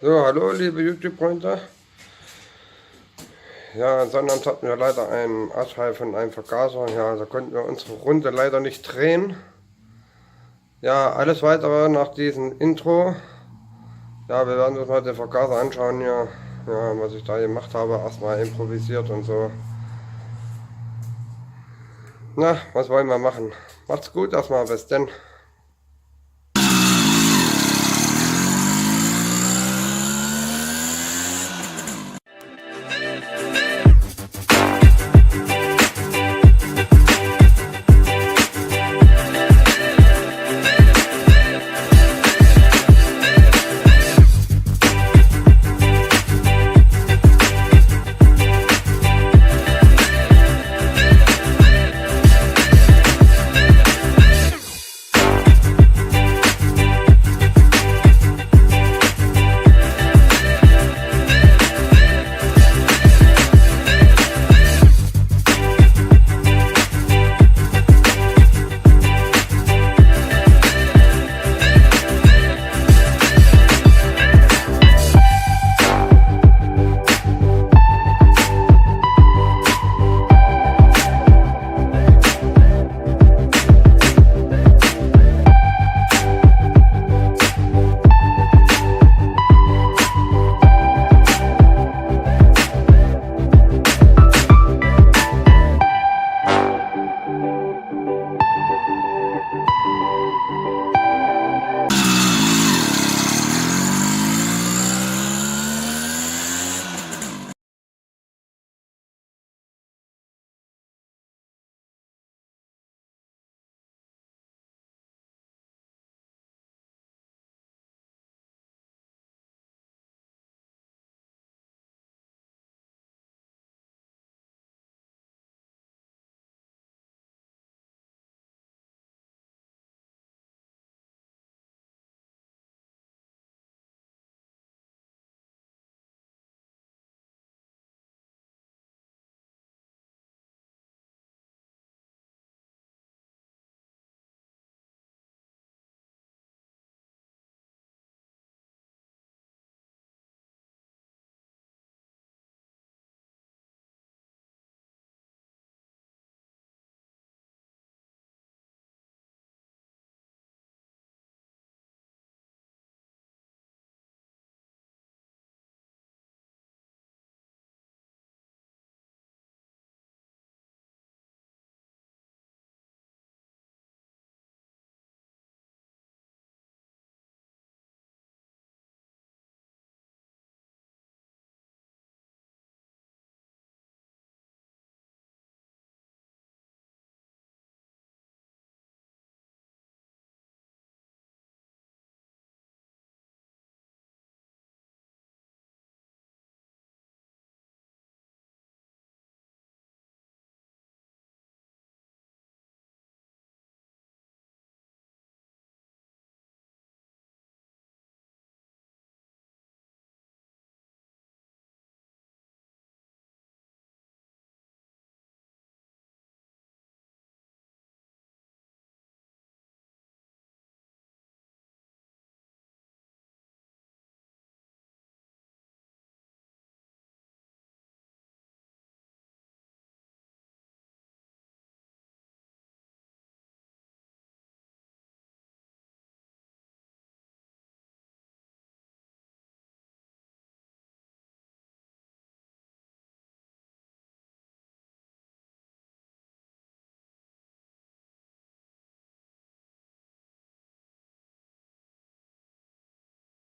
So, hallo liebe YouTube-Freunde. Ja, Sonnabend hatten wir leider einen Ausfall von einem Vergaser. Ja, da konnten wir unsere Runde leider nicht drehen. Ja, alles weitere nach diesem Intro. Ja, wir werden uns mal den Vergaser anschauen hier. Ja, was ich da gemacht habe. Erstmal improvisiert und so. Na, was wollen wir machen? Macht's gut erstmal, bis denn.